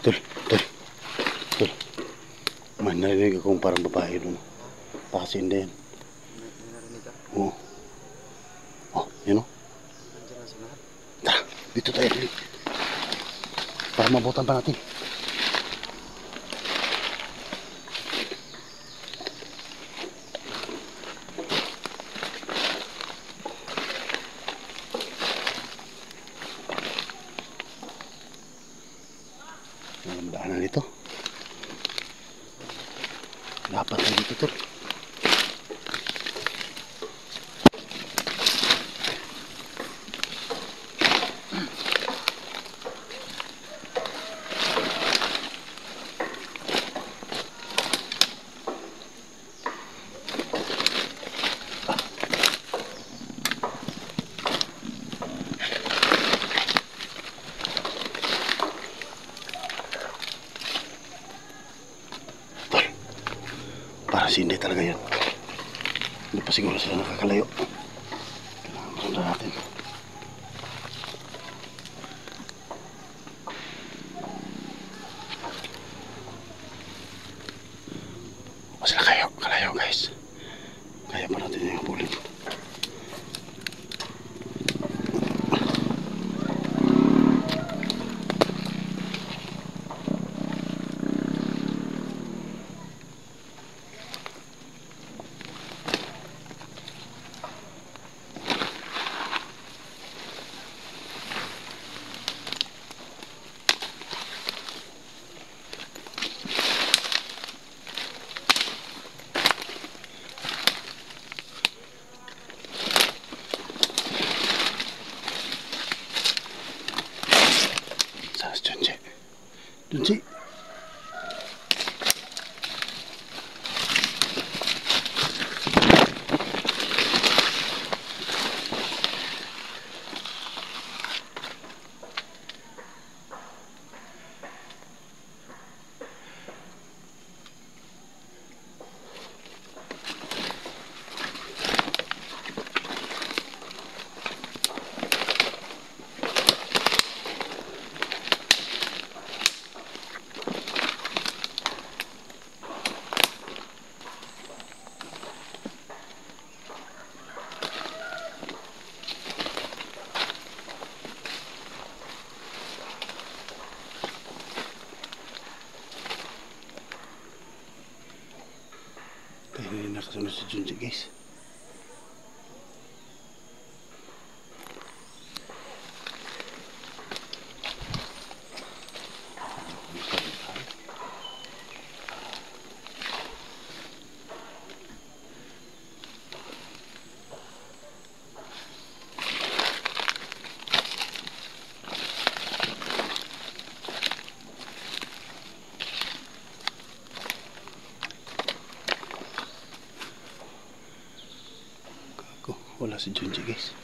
Tol, tol, tol. May narinig akong parang babae doon. Baka si Inday yan. May narinig ka? Oo. Oh, yun o. Nandiyan na sila. Tara, dito tayo. Para mabutan pa natin. Walang daanan dito. Dapat na dito, tol. Kasi hindi talaga yan. Hindi pa siguro sila nakakalayo. Kailangan masundan natin. O sila kalayo guys. Kaya pa natin yung habulin. Junji. Hindi nakasunod si Junji guys. Wala si Junji guys.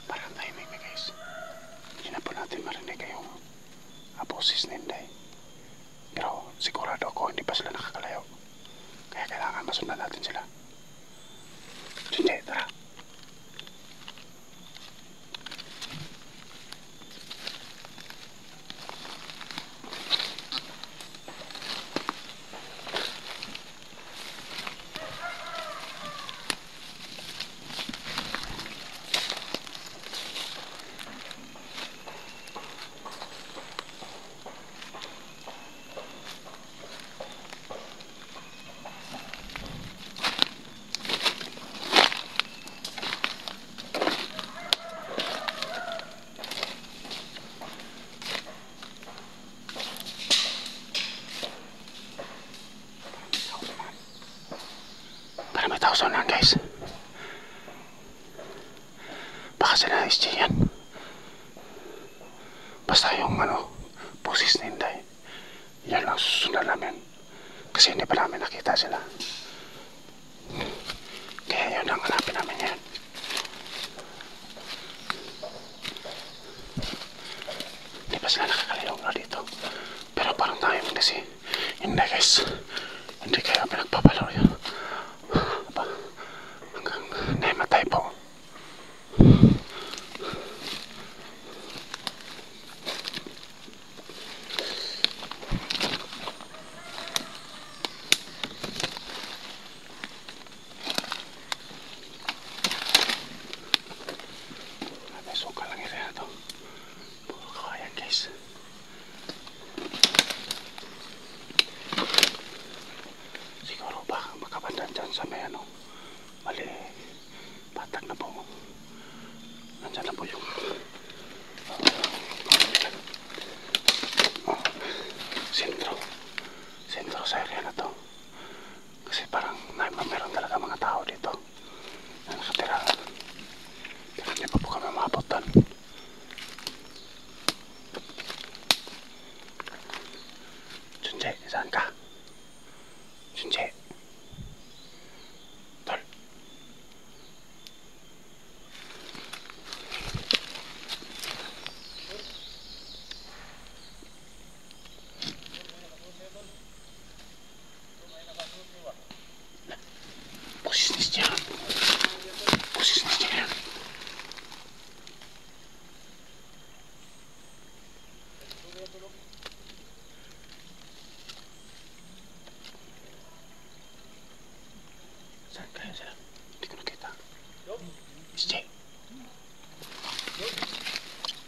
Parang timing na guys. Hindi na po natin marinig kayong boses ni Inday. Pero sigurado ako hindi pa sila nakakalayo. Kaya kailangan masundan natin sila. Junji, tara. Sonan guys. Baka sila na-SG yan. Basta yung boses ni Inday. Yan lang susundan namin. Kasi hindi pa namin nakita sila. may ano, mali, patag na po. Nandyan na po yung sentro sa area na to. Kasi parang meron talaga mga tao dito na nakatira. Pero hindi pa po kami maabot doon. Junje, saan ka? Junje. Tol. Posisnis niya. Posisnis niya yan. Saan kaya sila? Hindi ko nakita. Sije.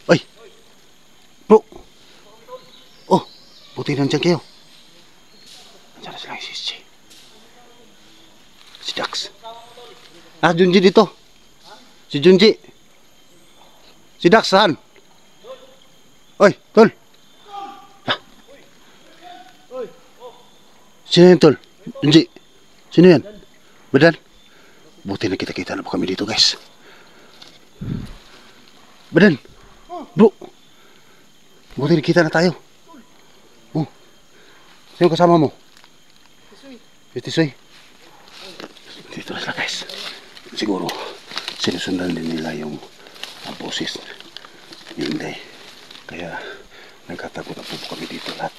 Ay! Bro! Oh! Buti nandiyan kayo. Nandiyan na sila yung si Sije. Si Dax. Ah, Junji dito. Si Junji. Si Dax, saan? Oy, tol. Ah. Sino yan, tol? Junji. Sino yan? Badan? Buti na kita-kita na po kami dito, guys. Badan. Bro. Buti na kita na tayo. Oh. Sino kasama mo? Tisoy. Dito na sila, guys. Siguro sinusundan din nila yung boses ni Inday. Kaya nagkatago na po kami dito lahat.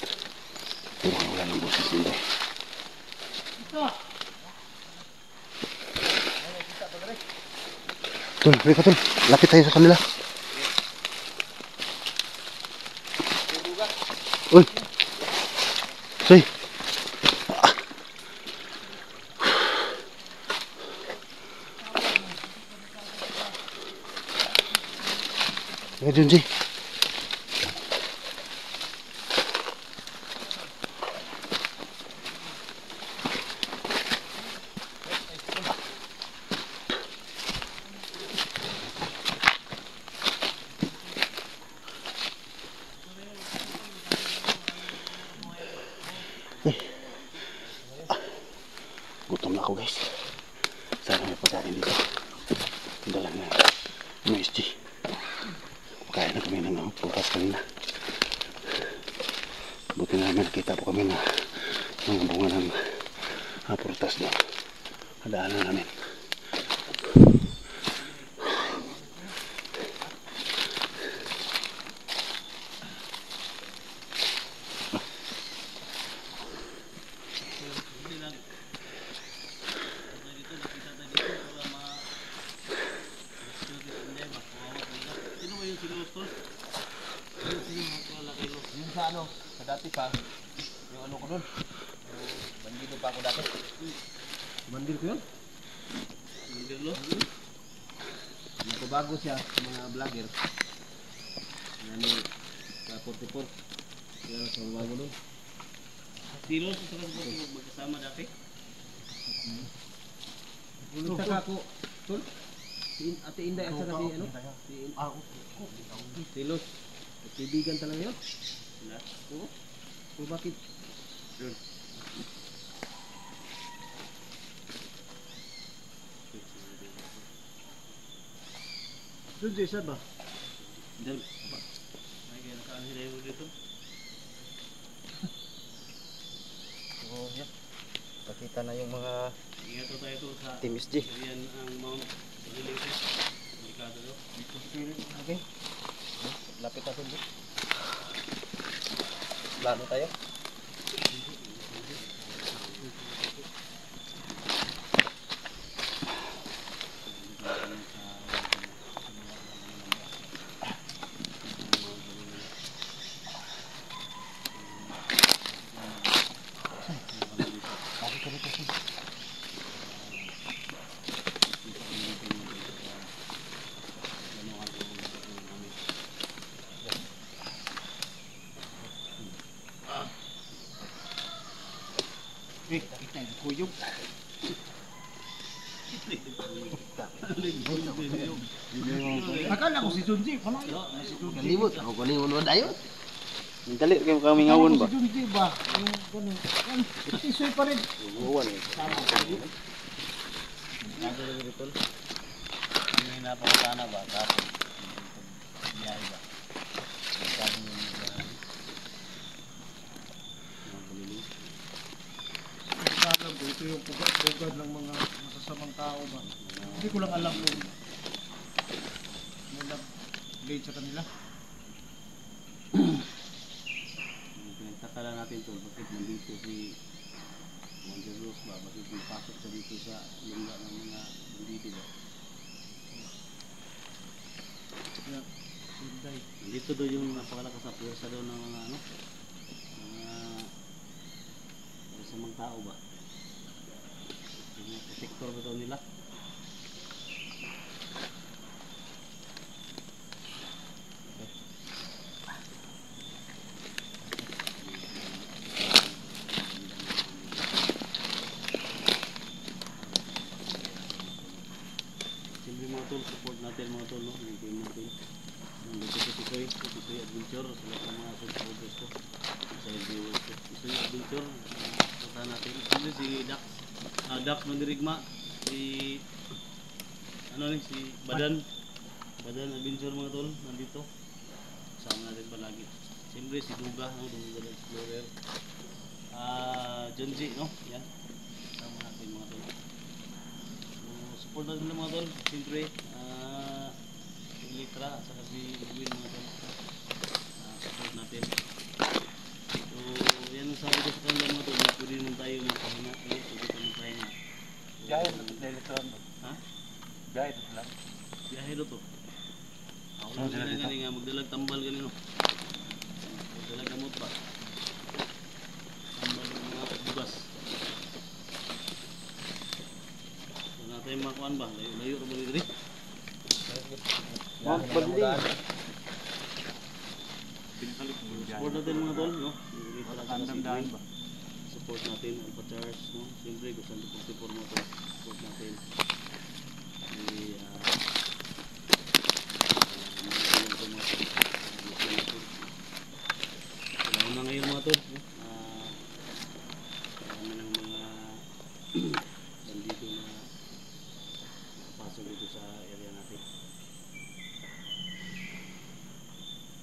Pero wala ng boses ni Inday. Tol, halika tol. Lapit tayo sa kanila. Uy! Soy! Halika Junji. Gutom na ako, guys. Sana may pagkain dito. Dala na MSG. Kaya na kami ng putas kanina. Buti na naman nakita po kami na mga bunga ng putas na nadaanan namin. Yung sa ano, sa dati pa, yung ano ko nun, bandido pa ako dati. Bandido ko yun? Bandido lo? Nagbabago siya sa mga vlogger. Ano, sa 44. Kaya sa bago nun. Sino sa saka sa magkasama dati? Ulit saka ako, Tol? Si Ate Inday at saka si ano? Si Los. Kaibigan talaga yun? Oo. O bakit? Doon. Doon siya ba? Doon. Ay, kaya nakaanhin na yung dito. Oo, yan. Pakita na yung mga Team SG. Yan ang Mount Relief. Okay. Lapit na sila. Plano tayo. Kita yung kuyog. Akala ko si Junji, pala. Kalibot, ako kalimon mo dayon. Dali kayo kami ngawon ba? Si Junji ba? Yung ganun. Tisoy pa rin. Uwan eh. Nado lagi dito. Ano yung napakatana ba? Tapos, biyahe ba? Sabi mo Alam ko, ito yung pugad ng mga masasamang tao ba? Hindi ko lang alam yung may love-blade sa kanila. pinagtaka lang natin to, bakit nandito si Wonder Rose ba? Bakit napasok sa dito sa lungga ng mga bandito ba? Kaya, Inday. Nandito daw yung napakalakas na pwersa daw ng mga ano? Mga masamang tao ba? Yung protector ba daw nila? Siyempre mga tol, support natin mga tol, no? Yung team natin. Nandito si Tisoy Adventure, sa lahat ng mga subscribers ko, sa viewers ko. Tisoy Adventure, punta natin. Siyempre si Dax Mandirigma, si si Badan Adventure mga tol, nandito. Kasama natin palagi. Siyempre si Duga, Duga the Explorer. John G, no? Yan. Kasama natin mga tol. Support natin ng mga tol, siyempre si Litra at saka si Edwin mga tol, support natin. So yan ang sabi ko sa kanila mga tol, pwede naman tayo magpahinga, pwede tayo magpahinga. Biyahe na ito dito. Ha? Biyahe ito lang. Biyahe do to. Ako lang sila nga nga magdalag tambal ganino. Magdalag gamot pa. Tambal ng mga bugas. Wala tayong makuhaan ba? Layo na balik rin. Mount Badli. Support natin mga tol, no? Tandamdahan ba? Support natin, Alpha Charge, no? Siyempre, gusto natin 44 mo to. Support natin. Kailangan na ngayon mga tol, no? Kailangan ng mga bandito na pasok dito sa area natin.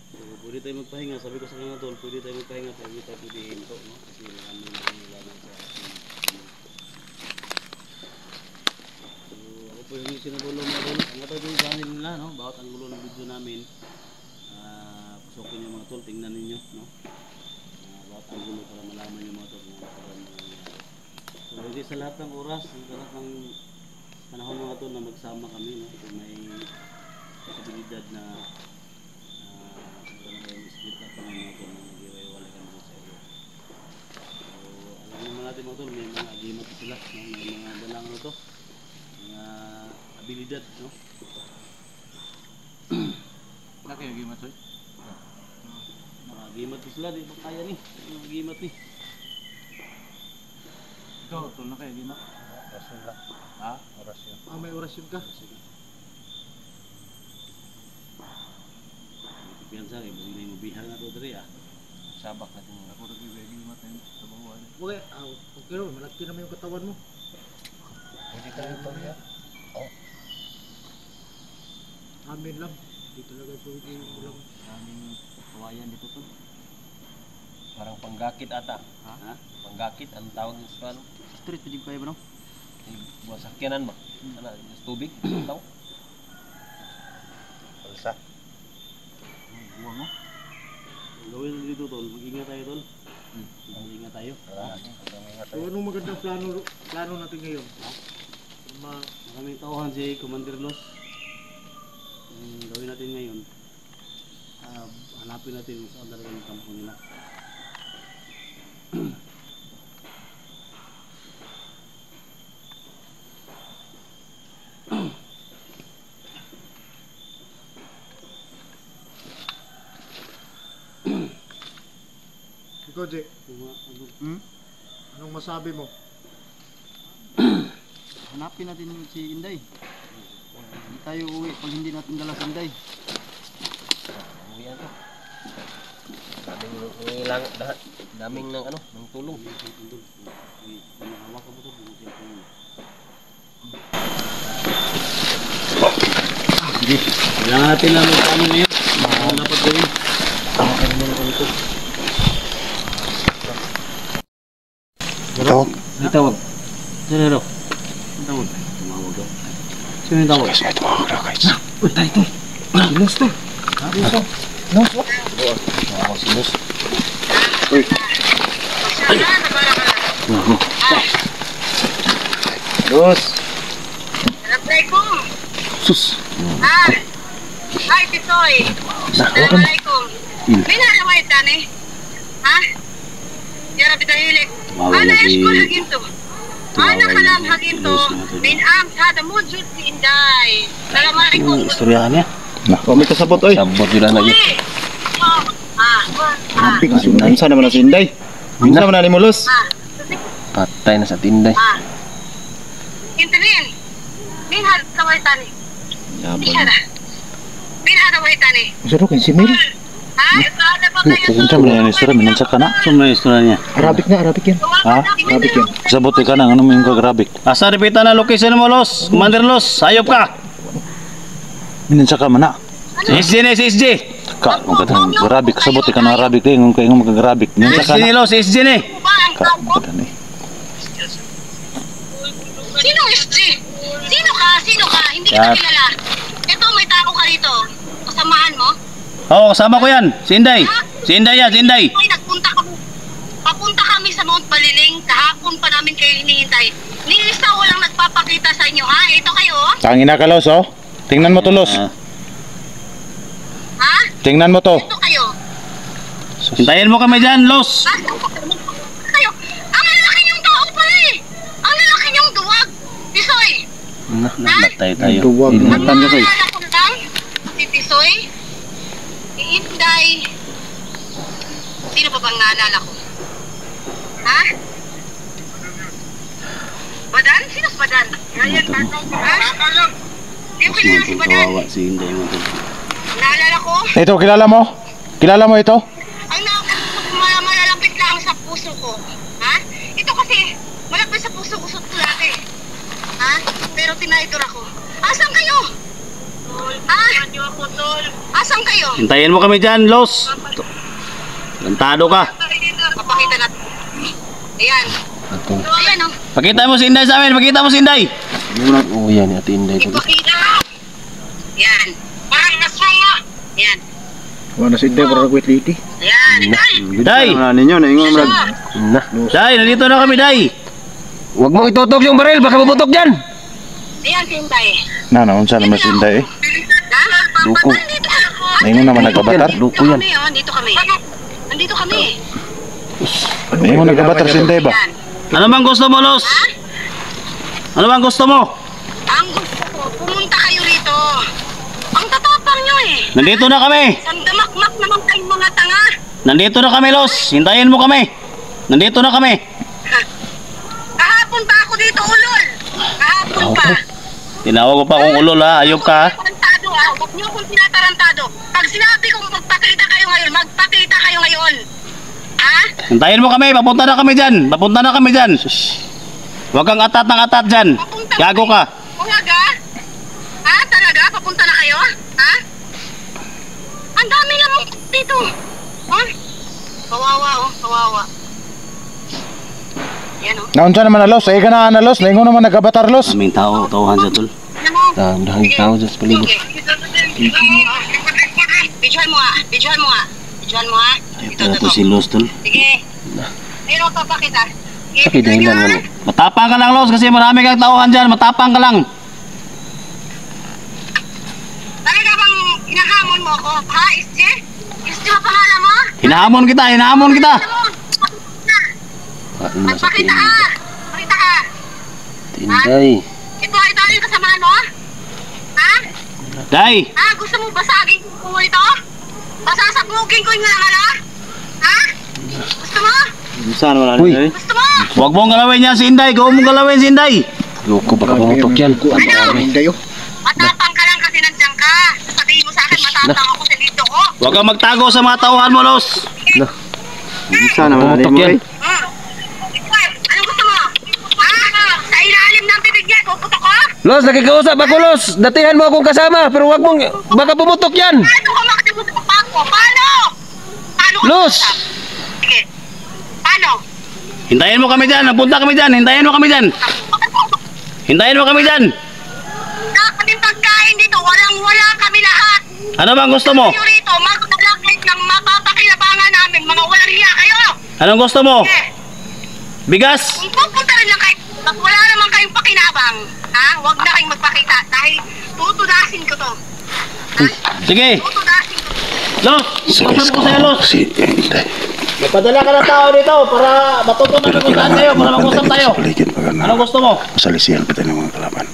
So, pwede tayo magpahinga. Sabi ko sa mga tol, pwede tayo magpahinga pero hindi tayo pwede hinto, no? Kasi marami na kailangan sa ating. So, ako po yung sinabulong mga tol. Ang ito yung channel nila, no? Bawat ang gulo ng video namin, pasokin yung mga tol, tingnan ninyo, no? Bawat ang gulo para malaman yung mga tol kung ano para nangyayari. So, hindi sa lahat ng oras, sa lahat ng panahon mga tol na magsama kami, no? Kung may posibilidad na split up kami mga tol na mag-iwalay kami sa iyo. So, alam naman natin mga tol, may mga agimat sila, no? May mga dalang ano to, mga abilidad, no? Laki yung gimat soy. Mga agimat sila, di ba kaya ni? Mga agimat ni. Ito, tol na kayo gimat. Orasyon lang. Ha? Orasyon. May orasyon ka? Piyansa, kaya hindi mo bihar na to dali, Sabak natin mga. Ako rin yung gimat na yun. Sa bahuan. Okay, okay ron, malaki naman yung katawan mo. Hindi ka rin tol yan. Amin lang. Hindi talaga pwede mo lang. Maraming kawayan dito to. Parang panggakit ata. Ha? Panggakit, anong tawag ng sa ano? Street pa kayo ba no? Buwan sakyanan ba? Ano, tubig? Taw? Palsa. Buwang no? Gawin na dito tol, mag-ingat tayo tol. Mag-ingat tayo. So, anong magandang plano natin ngayon? Maraming tauhan si Commander Los. Gawin natin ngayon, hanapin natin kung saan talaga yung kampo nila. Ikaw, Jay, anong masabi mo? Hanapin natin si Inday. Hindi tayo uwi pag hindi natin dala si Inday. Uwi yan to. Daming ng ano, ng tulong. Sige, kailangan natin na ano na yun. Ano dapat gawin? Ano muna kami ito? Tawag. May tawag. Sino ito? Ang tawag? Tumawag daw. Sino yung tawag? Guys, may tumawag daw guys. Uy, tayo to. Los to. Los. Ako si Luz. Dos. Assalamualaikum. Sus. Hai Tisoy. Assalamualaikum. Mina namay tani. Ha? Yara bitahilik. Tumawag Ana lagi. eskol hagin to. Ana kalam hagin to. Min am sa mujud si Inday. Assalamualaikum. Istoryahan niya. Kami kasabot oy. Sabot yun na lagi. Amping asunan sa naman si Inday. Minsa man ni Mulos. Patay na sa tinday. Intirin. Min had kaway tani. Yabang. Isara. Min had kaway tani. Saro kay si Mil. Ha? Ada pa kayo. Pupunta mo na yung istorya, minansa ka na. Saan may istorya niya? Arabic na, Arabic yan. Ha? Arabic yan. Sabuti ka na, ano mo yung kagrabik? Asa repita na location mo, Los? Commander Los, hayop ka! Minansa ka man na. SJ na, SJ! Ka, magkatang grabik, sabuti ka na Arabic din, kung kayo magagrabik. Minansa ka SJ ni na. Los, SJ ni! Ba ang Ka, tawag? magkatang eh. Sino SG? Sino ka? Sino ka? Hindi kita Yan. kilala. Ito, may tao ka rito. Kasamahan mo? Oo, kasama ko yan. Si Inday. Si Inday yan, si Inday. Ay, nagpunta kami. Papunta kami sa Mount Baliling. Kahapon pa namin kayo hinihintay. Ni isa walang nagpapakita sa inyo, ha? Ito kayo, oh. Tangin na ka, Los, oh. Tingnan mo to, Los. Ah, Ha? Tingnan mo to. Ito kayo. hintayin mo kami dyan, Los. Asan pa kayo? Ang lalaki niyong tao pala eh. Ang lalaki niyong duwag. Tisoy. Namatay tayo. Duwag. Ang Ingatan ka sa'yo. naalala ko lang, si Tisoy, si Inday. Sino pa bang naalala ko? Ha? Badan? Sino si Badan? Ha? Hindi ko kilala si Badan. Kawawa si Inday mo. Naalala ko, Ito, kilala mo? Kilala mo ito? ang malalapit lang sa puso ko. Ha? Ito kasi, malapit sa puso ko sa tulate. Ha? Pero tinaydor ako. Asan kayo? Ha? Asan kayo? Hintayin mo kami dyan, Los. Lantado ka. Papakita natin. Ayan. Ayan oh. Pakita mo si Inday sa amin, pakita mo si Inday. Oo yan, ate Inday. Ipakita. Yan. Parang nasaya. Yan. Wala si Inday para nagwit liti. Yan. Day! Wala ninyo, naingon mo Isa. Na. Day, nandito na kami, Day. Huwag mong itutok yung baril, baka mabutok dyan. Ayan si Inday. Unsa naman si Inday eh. Luko. Nandito ka. Naingon naman nagkabatar. Nandito kami, oh. Nandito kami. Nandito kami. Naingon nagkabatar si Inday ba? Yan. Ano bang gusto mo, Los? Ano bang gusto mo? Ang gusto ko, pumunta kayo rito. Ang tatapang nyo eh. Nandito na kami. Sandamakmak naman kayong mga tanga. Nandito na kami, Los. Hintayin mo kami. Nandito na kami. Kahapon pa ako dito, ulol. Kahapon pa. Tinawag ko pa kung ulol, ha. Ayop ka, ha. Tarantado, ha. Huwag niyo akong tinatarantado. Pag sinabi kong magpakita kayo ngayon, magpakita kayo ngayon. Ha? Hintayin mo kami. Papunta na kami dyan. Papunta na kami dyan. Huwag kang atat ng atat dyan. Papunta Gago kayo. ka. Talaga? Ha? Talaga? Papunta na kayo? Ha? Ang dami naman dito. Ha? Kawawa, oh. Kawawa. Yan, oh. Naunsa naman na, Los. Ay ka na, Los. Naingon naman nagkabatar, Los. Aming tao, tauhan sa tol. Yan, oh. Dahil tao dyan sa paligid. Videohan mo nga. Videohan mo nga. Videohan mo nga. Ito, Ayop ito, po ito. si Los, tol. Sige. Ayun ang papakita. Sige, Sakit videohan dahil nyo, lang ha? ano. Matapang ka lang, Los, kasi marami kang tauhan dyan. Matapang ka lang. Talaga bang hinahamon mo ako? Ha, SJ? SJ ba pangalan mo? Hinahamon kita, hinahamon kita. Ano mo? Ano na sa Magpakita ka. Inday. Pakita ka. Tinday. Ito yung kasamahan mo? Ha? Day, Ha? Gusto mo basagin ko ito? Pasasagbugin ko yung ano? Ha? Gusto mo? saan wala Uy. Gusto mo? Huwag mong galawin yan si Inday. Huwag mong galawin si Inday. Luko, baka mabutok yan. Ano? Inday oh. Matapang ka lang ka. Sasabihin mo sa akin, matatang ako sa dito ko. Huwag kang magtago sa mga tauhan mo, Los. Sana Pumutok yan. Anong gusto mo? Sa ilalim ng bibig niya, puputok ko? Los, nakikausap ako, Los. Datihan mo akong kasama, pero wag mong, baka pumutok yan. Paano ko makatibutok pa ako? Paano? Paano ka Los! pumunta? Sige. Paano? Hintayin mo kami dyan. Nagpunta kami dyan. Hintayin mo kami dyan. Hintayin mo kami dyan. Kaming pagkain dito, walang-wala kami lahat. Ano bang gusto mo? Kayo rito, maglalakit ng mapapakinabangan namin, mga walang hiya kayo. Anong gusto mo? Eh, Bigas? kung pupunta rin lang kayo, wala naman kayong pakinabang, ha? Huwag na kayong magpakita dahil tutudasin ko to. Sige. Tutudasin ko to. Los, usap ko sa'yo, Los. Hindi. Magpadala ka ng tao dito para matutunan kung saan tayo, para mag-usap tayo. Sa paligid pag Anong gusto mo? masalisihan pa tayo ng mga kalaban.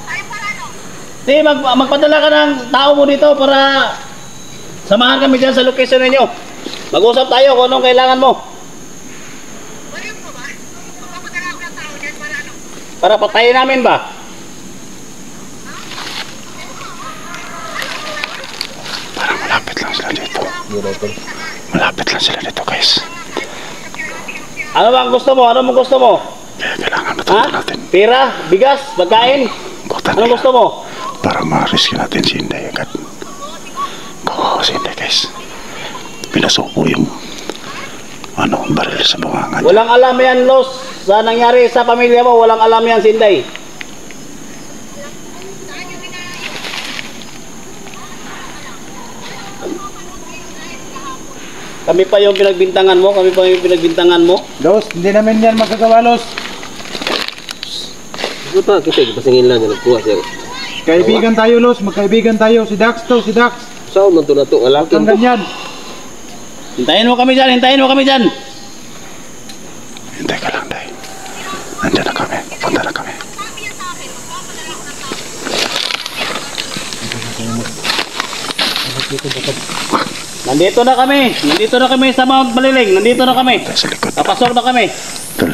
Ay, paano? Di, magpadala ka ng tao mo dito para samahan kami dyan sa location ninyo. Mag-usap tayo kung anong kailangan mo. Wala mo ba? Magpapadala ako ng tao dyan para ano? Para patayin namin ba? Parang malapit lang sila dito. Malapit lang sila dito, guys. Ano ba ang gusto mo? Ano mo gusto mo? Kaya kailangan Ha? matuto natin. Pira? Bigas? Pagkain? Butan Anong nila gusto mo? para ma-rescue natin si Inday agad. Kawawa si Inday, guys. Pinasuko yung baril sa bungangan. Walang alam yan, Los. Sa nangyari sa pamilya mo, walang alam yan, Sinday. Kami pa yung pinagbintangan mo, kami pa yung pinagbintangan mo. Los, hindi namin yan magagawa, Los. Ano pa, kita, pasingin lang, nagkuha siya. Kaibigan tayo, Los. Magkaibigan tayo. Si Dax to, si Dax. Saan man to na to, Huwag alakin kang to. ganyan. Hintayin mo kami dyan, hintayin mo kami dyan. Hintay ka lang, Day. Nandiyan na kami. Punta na kami. Nandito na kami sa Mount Baliling, nandito na kami. Tayo sa likod. Napasok na kami. Tol.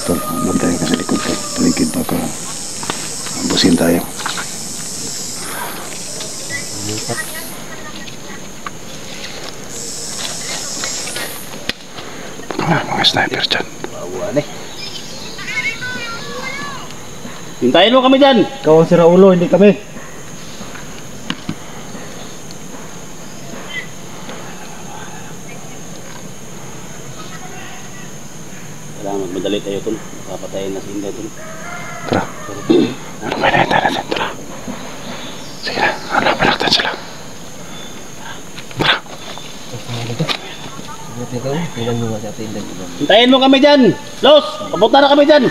Tol, bantayan ka sa likod. Tol. Paligid baka ambusin tayo. Mga sniper dyan. Hintayin mo kami dyan. Ikaw ang sira ulo, hindi kami. Kailangan magmadali tayo, Tol. Papatayin na si Inday, Tol. Tara. Ano ba na natin? Tara. Sige na. Balaktan sila. Tara. Hintayin mo kami dyan. Los, papunta na kami dyan.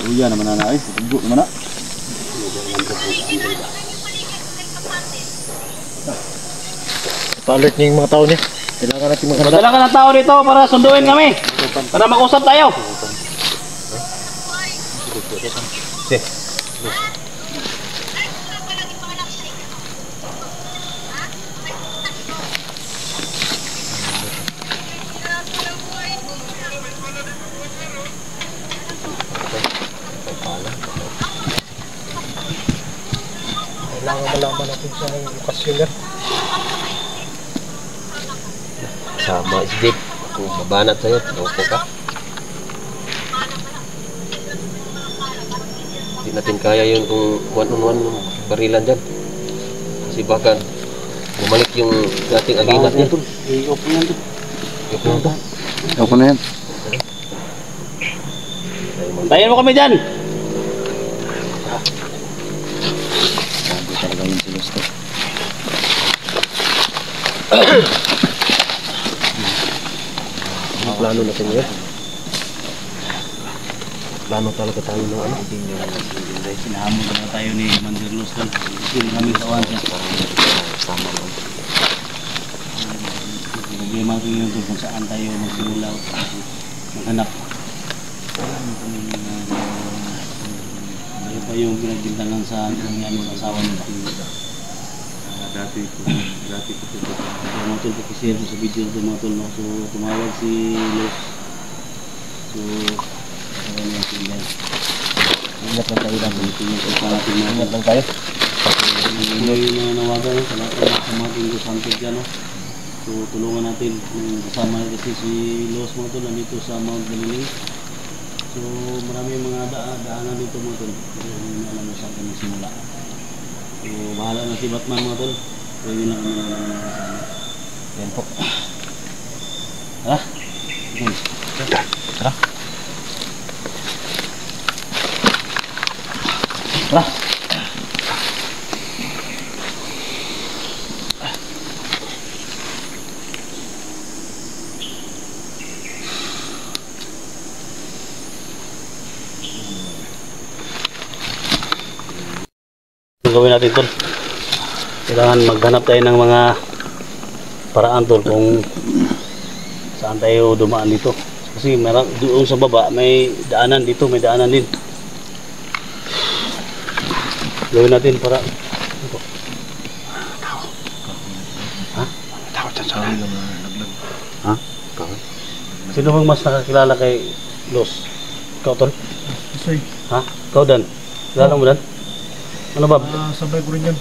Uya naman na eh, tubo naman na. Pa-alert niya yung mga tao niya. Kailangan natin maghanap. Padala ka ng tao dito para sunduin kami. Para mag-usap tayo. Kailangan malaman natin sa lokasyon niya. Sama si Jake, kung mabanat sa'yo, naupo ka. Hindi natin kaya yun kung one-on-one yung barilan dyan. Kasi baka bumalik yung dating aginat niya. I-open yan, Tol. Yung to. Ako na yan. Hintayin mo kami dyan. Grabe talaga yung si Gusto. Ang plano natin yun. Plano talaga tayo ng ano. Sinahamon na tayo ni Commander Los, Tol. Hindi kami tawan siya. Sama mo. Problema ko yun, Tol, kung saan tayo magsimula o maghanap. Tayo pa Kayo yung pinagbintangan sa nangyari ng asawa niyo ba? Dati ko ito. So mga tol, pakishare sa video ito mga tol, no? So tumawag si Los. So asawa niya si Inday. Ingat lang tayo lang. Ingat lang tayo. Hindi na nawagan sa lahat ng kamating Los Santos dyan, no? So tulungan natin ng kasama kasi si Los mga tol nandito sa Mount Baliling. So marami mga daanan dito mga tol. Hindi na alam na saan kami simula. So bahala na si Batman mga tol. So yun lang kami naman kasama. Yan po. Tara. Tara. Tara. Gawin natin tol, kailangan maghanap tayo ng mga paraan tol kung saan tayo dumaan dito kasi doon sa baba may daanan, dito may daanan din. Gawin natin para ito. Ha? Tao dyan sa akin. Ha? Sino bang mas nakakilala kay Los? Ikaw tol? Kasi, Ha? Ikaw Dan? Kilala mo Dan? Ano ba? sabay ko rin yan.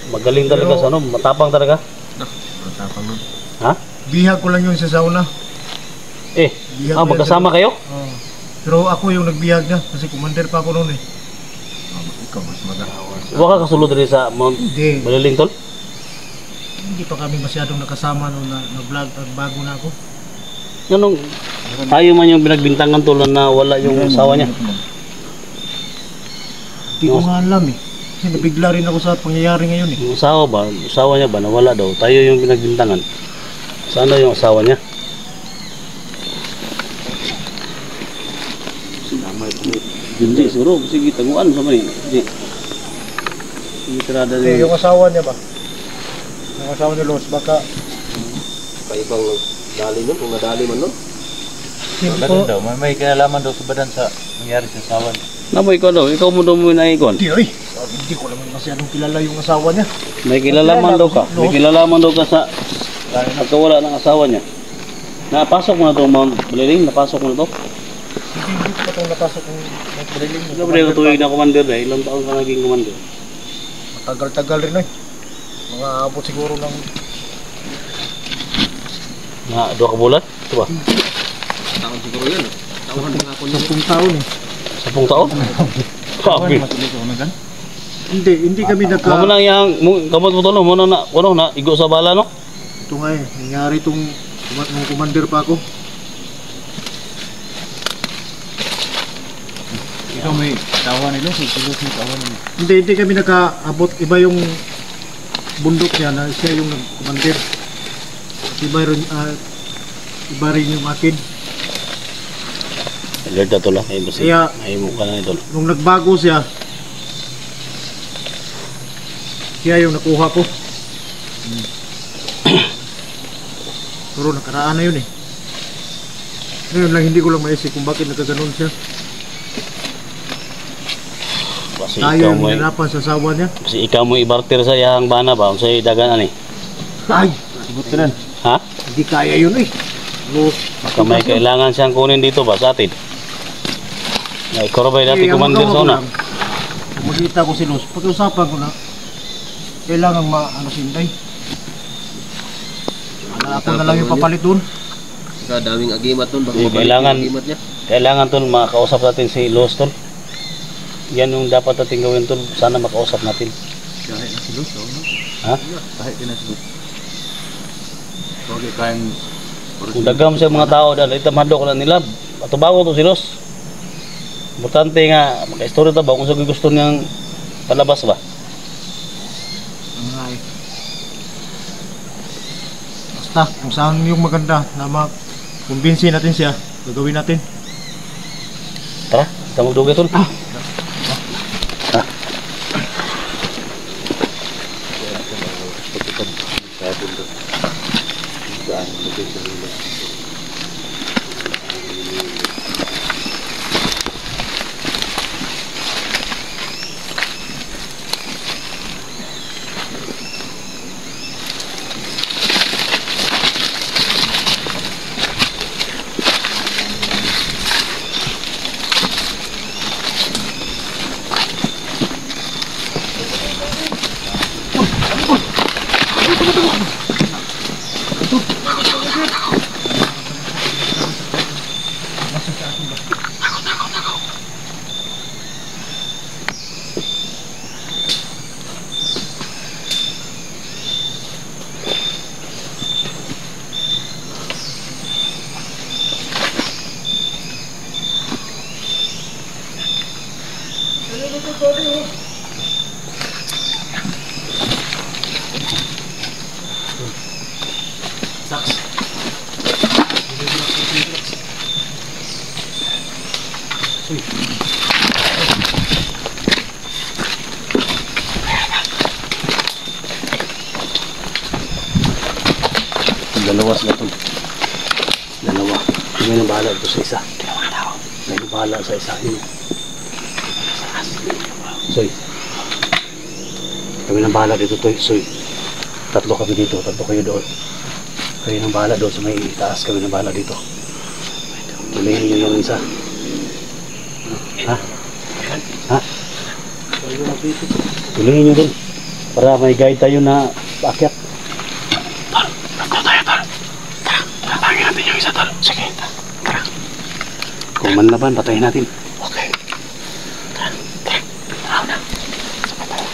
Magaling talaga sa ano? Matapang talaga? Matapang nun. Ha? Bihag ko lang yun sa sauna. Magkasama kayo? Pero ako yung nagbihag niya kasi commander pa ako noon eh. Ikaw mas mag-aawas. Huwag ka kasulod rin sa Mount Hindi. Baliling tol? Hindi pa kami masyadong nakasama noon na vlog at bago na ako. Anong tayo man yung pinagbintangan tol na wala yung asawa niya? Hindi ko nga alam eh. Kasi nabigla rin ako sa pangyayari ngayon eh. Yung asawa niya ba nawala daw? Tayo yung pinagbintangan. Saan daw yung asawa niya? Hindi, siguro. Sige, taguan sa mali. Hindi. Sige, tirada Eh, niya. yung asawa niya ba? Yung asawa ni Los, baka Kaibang dali nun, kung nadali man nun. hindi Badan ko... daw, may kinalaman daw sa badan sa nangyari sa asawa niya. Namo ikaw daw, ikaw mo daw mo naikon. Hindi ko naman masyadong kilala yung asawa niya. May kilalaman daw ka. May kilalaman daw ka sa pagkawala ng asawa niya. Napasok mo na itong Mount Baliling? Napasok mo na ito? Hindi ko pa itong napasok yung nagbriling. Ikaw ba yung tuwig na commander eh? Ilang taon ka naging commander? Matagal-tagal rin eh. Mga abot siguro ng Na 2 ka bulan? Ito ba? Taon siguro yun. Taon mga ako 10 taon eh. 10 taon? Grabe. Hindi kami nagka... Kamu na yang kamot mo tolo mo na kuno na igo sa bala no? Ito nga eh, nangyari itong nung commander pa ako. Ikaw may tawa nilo, siguro may tawa nilo. Hindi kami nakaabot. Iba yung bundok niya na siya yung commander. Iba rin yung akin. Alert na tolo. Ay basi. Kaya- Ay mo ka na ito. Nung nagbago siya, siya yung nakuha ko. Pero nakaraan na yun eh. Ngayon lang hindi ko lang maisip kung bakit nagkaganon siya. Basi Tayo ikaw yung mo. hinanapan sa asawa niya. Basi ikaw mo ibarter sa yang bana ba unsay dagan ani? Ay, Sigot ka nun. Ha? hindi kaya yun eh. Los, Baka may kailangan siyang kunin dito ba sa atin? Ay korobay dati commander sa una. Kumagita ko si Los, pag-usapan ko na, kailangan maano si Inday. Ako na lang yung papalit doon. Saka daming agimat nun. Baka Hindi, mabalik kailangan- yung agimat niya. Kailangan tol makausap natin si Los tol. Yan yung dapat natin gawin tol. Sana makausap natin. Kahit na silos, Ha? kahit na silos. Okay, kayang... Kung dagam sa mga tao dahil itamado ko na nila. Atubago to si Los. Importante nga maka-story ta ba kung sa gusto niyang palabas ba. Ay. Basta, kung saan yung maganda na makumbinsi natin siya, gagawin natin. Tara, kita magdugay tol. Dalawa sila tol. Dalawa. May nabahala ito sa isa. May nabahala sa isa. Soy. Kami nabahala dito to. Soy. Tatlo kami dito. Tatlo kayo doon. Kayo nabahala doon sa may taas. Kami nabahala dito. Tuloyin nyo yung isa. Ha? Ha? Tuloyin nyo doon. Para may guide tayo na paakyat. Tatangin natin yung isa, tol. Sige, tara. Kung manlaban, patayin natin. Okay. Tara. Tara na. Sabay tayo.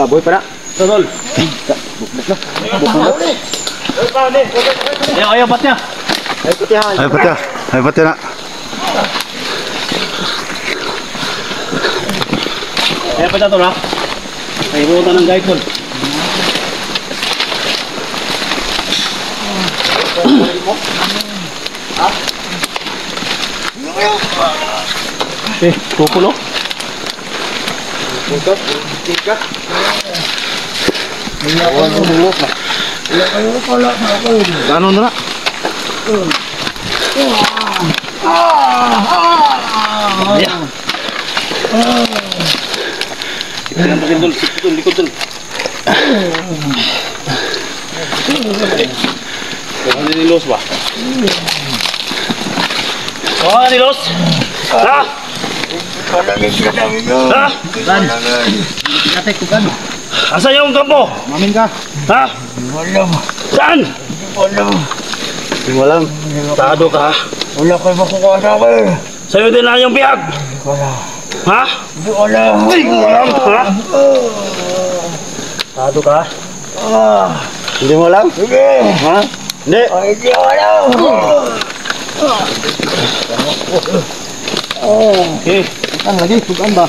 Boy pa na. Tol. Ayaw, bat niya. Ay, pati na. Ayaw pa na tol ha. Ay, ruta ng guide tol. Kukulo. Gano'n na? Sipitan pakin tol, sipitan likod tol. Kaya nilos ba? Oh, nilos! Ha? Ha? Asa yung kampo? Mamin ka. Ha? Saan? Hindi mo alam. Tado ka ha? Wala kayo makukuha sa akin. Sa'yo din lang yung bihag. Wala. Ha? Hindi ko alam. Hindi mo alam. Ha? Tado ka ha? Hindi mo alam? Hindi. Ha? Hindi. Hindi ko alam. Okay. Ang lagi, tugan ba?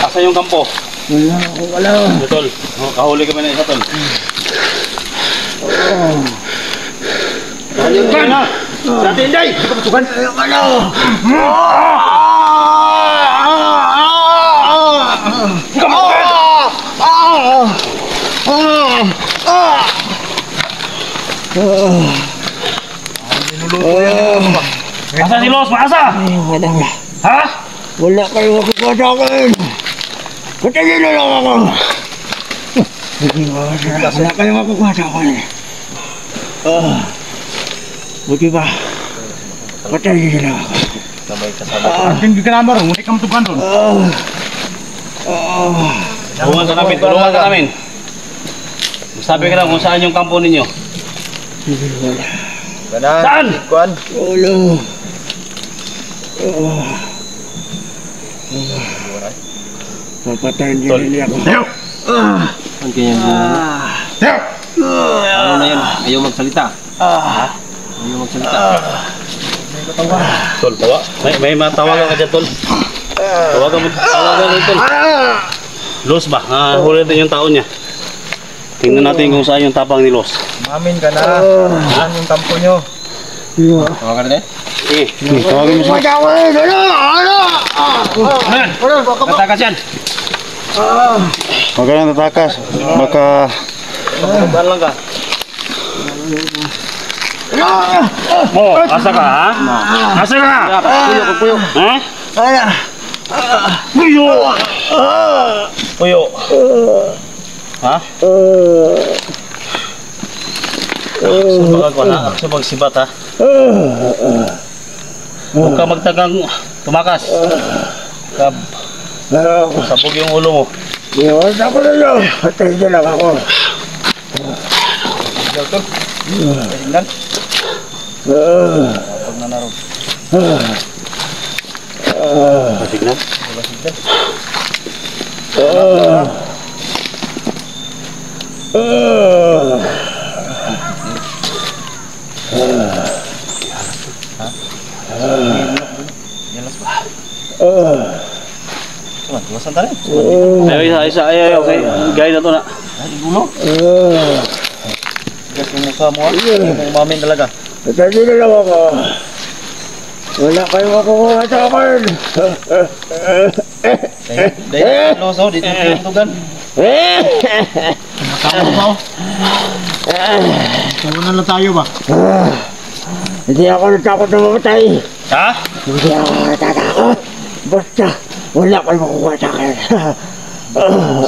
Asa yung kampo? Wala akong alam. Ito tol. Oh, kahuli kami na isa tol. Dahil ka na. Dati hindi. Hindi ka masukan. Ayok alam. Asa si Los? Maasa? Wala. Ha? Wala kayo makukuha sa akin. Patayin na lang ako. Wala kayo makukuha sa akin. Buti ba? Patayin na lang ako. Hindi ka naman rin. Hindi ka matugan rin. Tulungan ka namin. Tulungan ka namin. Sabi ka lang kung saan yung kampo ninyo. Saan? Wala. Papatayin din ako. Ang ganyan ano na yan? Ayaw magsalita. Ayaw magsalita. Tol, tawa. May matawagan ka dyan, Tol. Tawagan mo Tol. Los ba? Huli natin yung taon niya. Tingnan natin kung saan yung tapang ni Los. Mamin ka na. Saan yung kampo nyo? Tawagan natin? Sige, tawagin mo siya. Tatakas yan. Huwag ka lang tatakas. Baka... Tawagan lang ka. Oh, asa ka ha? Asa ka? Puyo. Ha? Puyo. Puyo. Ha? Sumbagag ko na, ako magsibat ha. Huwag ka magtagang tumakas. Sabog yung ulo mo. Iwan ako na lang. Patay na lang ako. Tingnan. Pag nanarog. Tignan. Tuwasan tayo. Ayaw, okay. Gaya na to na. Ay, gulo. Gas yung mukha mo ha. Yung mamin talaga. Patay na lang ako. Wala kayo makukuha sa akin. Dahil loso, dito yung tugan. Nakakaw mo. Tawanan lang tayo ba? Hindi ako natakot na mamatay. Ha? Hindi ako natatakot. Basta wala kayo makukuha sa akin.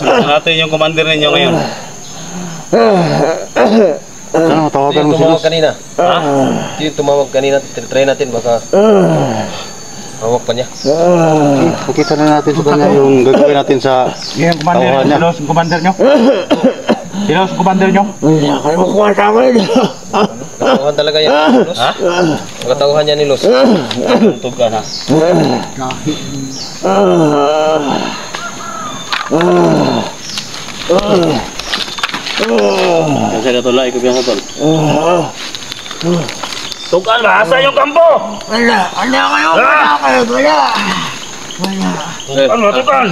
Sundan natin yung commander ninyo ngayon. Ano, tawagan mo si Tumawag Luz. kanina. Ha? Yung tumawag kanina, try natin baka hawak pa niya. Pakita na natin sa kanya yung gagawin natin sa Yung tawahan niya. Yung commander nyo? Sino ang commander nyo? Wala kayo makukuha sa akin. Nakatauhan talaga yan ni Luz. Ha? Nakatauhan niya ni Luz. Tugan ha? Kasi na tol, ikaw biasa tol. Tugan ba? Asa yung kampo? Wala kayo. Wala kayo. Wala. Wala. Tugan ba? Tugan!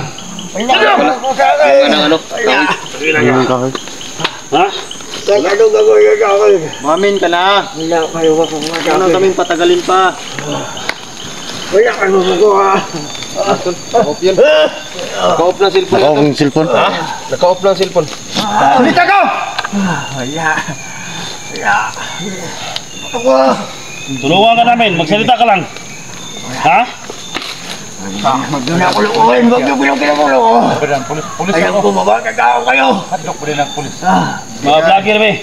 Wala kayo makukuha sa akin. Ano? Ayun, kakay. Ha? Kahit anong gagawin sa akin. Mamin ka na. Wala kayo makukuha sa Ano akin. kaming patagalin pa? Wala kayo makukuha. Naka-off yun. Naka-off lang cellphone. Ako ang cellphone. Naka-off lang cellphone. Ulit ako! Wala. Wala. Ako. Tulungan ka namin, magsalita ka lang. Ha? Doon ako lukuhin. Huwag niyo bilang kinamulo ko. Ayaw bumaba. Nagkakaw kayo. Mga vlogger may.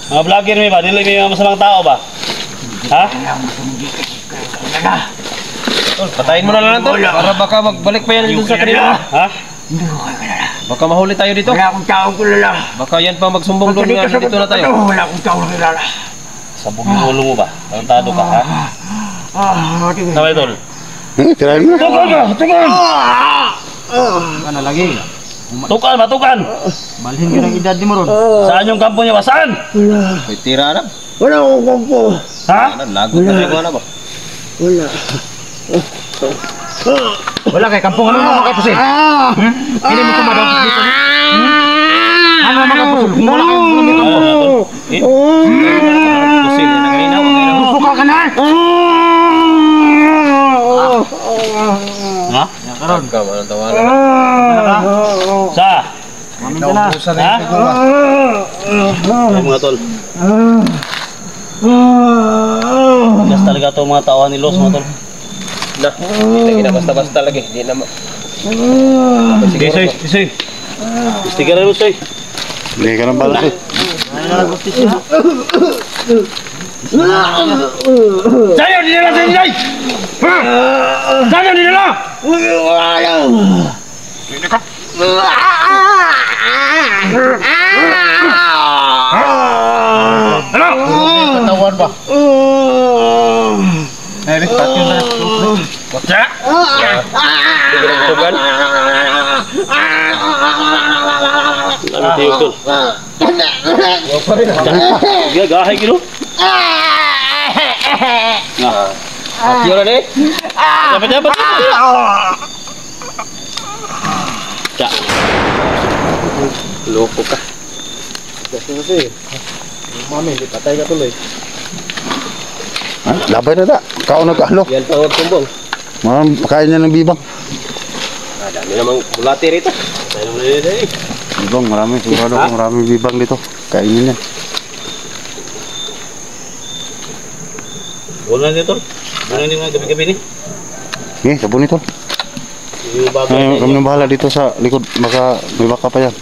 Mga vlogger may ba? Dili may mga masamang tao ba? Ha? Patayin mo na lang to. Para baka magbalik pa yan dito sa kanila. Ha? Baka mahuli tayo dito. Wala akong taong kilala. Baka yan pa magsumbong doon nga dito na tayo. Wala akong taong kilala. Sabog yung ulo mo ba? Tarantado ka, ha? Tingin. Tama tol. Tirahin mo. Tukan ka! Tukan! Ano lagi? Tukan ba? Tukan! Balhin ka ng edad ni mo ron. Saan yung kampo niya ba? Saan? May tira na. Wala akong kumpo. Ha? Lagot na rin na ba? Wala. Wala kay kampung ano mga kapusin? Hindi mo kumadong dito. Ano mga kapusin? Kung wala kang bulong dito. Pusin yan ang ganinaw. Suka ka na! Ha? Karon ka man tawanan. Sa? Mamin ka na. Ha? Ay mga tol. Gas talaga ito mga tauhan ni Los mga tol. Na, hindi lagi na basta-basta lagi. Hindi na Sige, soy. Soy. Sticker na mo, soy. Hindi ka ng balas eh. Sa'yo, dinala sa inyo! Ha? Sa'yo, dinala! Ano? katawan ba? Eh, pati na. Baksa? Hindi na tugan. Lami tayo, tol. Sige, gahay kilo. Akiyo na eh. Dapat. Cak. Loko ka. Kasi mami, patay ka tuloy. Ha? Labay na da. Kao na kaano. Yan tawag tumbong. Pakain niya ng bibang. Dami namang bulati rito. Patay naman nila eh. Bibang, marami. Sigurado kung maraming bibang dito. Kainin niya. Bulan niyo tol. Bulan niyo mga gabi-gabi ni. Eh, sabon ito. Yung bagay Ay, sa kami inyo. nang bahala dito sa likod. Baka may baka pa yan.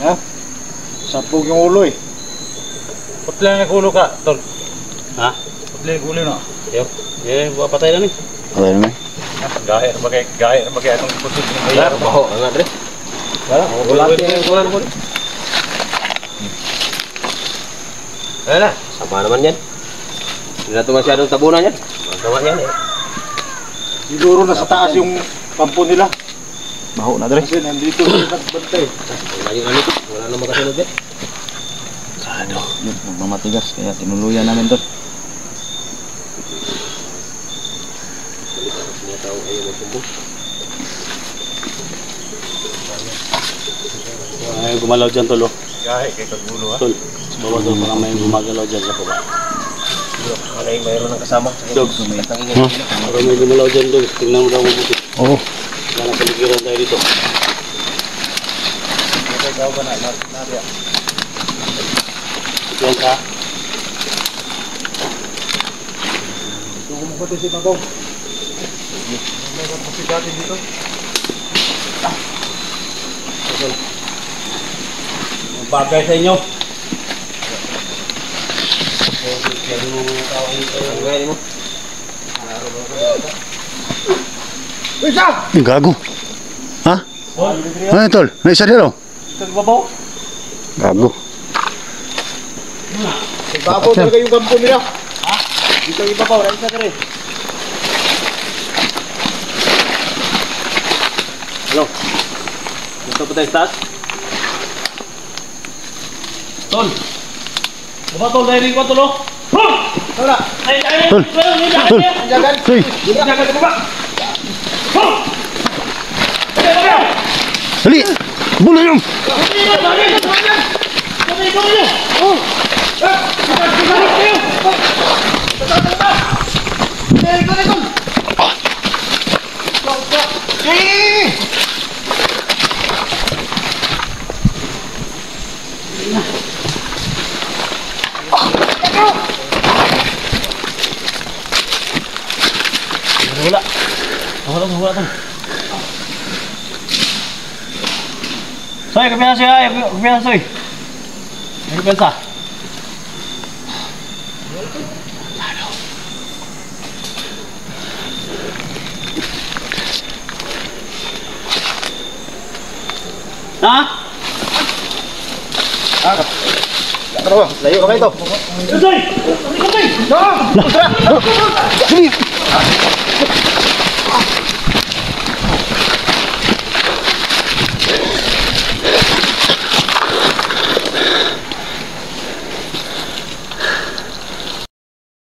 Ha? Sabog yung ulo eh. Putli ang ulo ka, tol. Ha? Putli ang ulo na. Yo. Patay na ni. Okay na eh. Gaya na magay atong pusit ng Wala, baho. Ang adre. Wala, wala yung kulan ko. Wala, sama naman yan. Hindi na ito masyadong tabunan yan. Magawa yan eh. Siguro nasa taas yung kampo nila. Baho na dre. Kasi nandito sila nagbantay. Layo na nito. Wala na magkasunod yan. Yun, mamatigas. Kaya tinuluyan namin doon. Mga tao ayaw magsumbong. Ay, gumalaw dyan tol. Gaya kay kagulo ha. Tol, bawa tol, baka may gumagalaw dyan sa baba. Mayroon ng kasama. Dog, baka may gumalaw dyan dog. Tingnan mo daw mabuti. Oo. Wala na paligiran tayo dito. Ikaw ba na? Nabiya. Yan ka. Kumukuti si Bagong. May kapatid natin dito. Ang bagay sa inyo. Sabi mo mga tao ang gawin mo. Isa! Gago. Ha? Ano tol? Naisa dito? Ito babaw. Gago. Ibabaw talaga yung kampo nila. Ha? Dito yung ibabaw. Isa ka rin. Hello. Gusto pa tayo start? Tol. Diba tol, dahil rin ko tol oh. Wala. Tol. Tol. Jagan. Hey. Jagan ka ba? Dali. Bulo yung. Wala. Wala tol. Soy, kumpiyansa siya. Kumpiyansa soy. May kumpiyansa. Ha? Tara ba? Layo ka ito. Soy! Dali.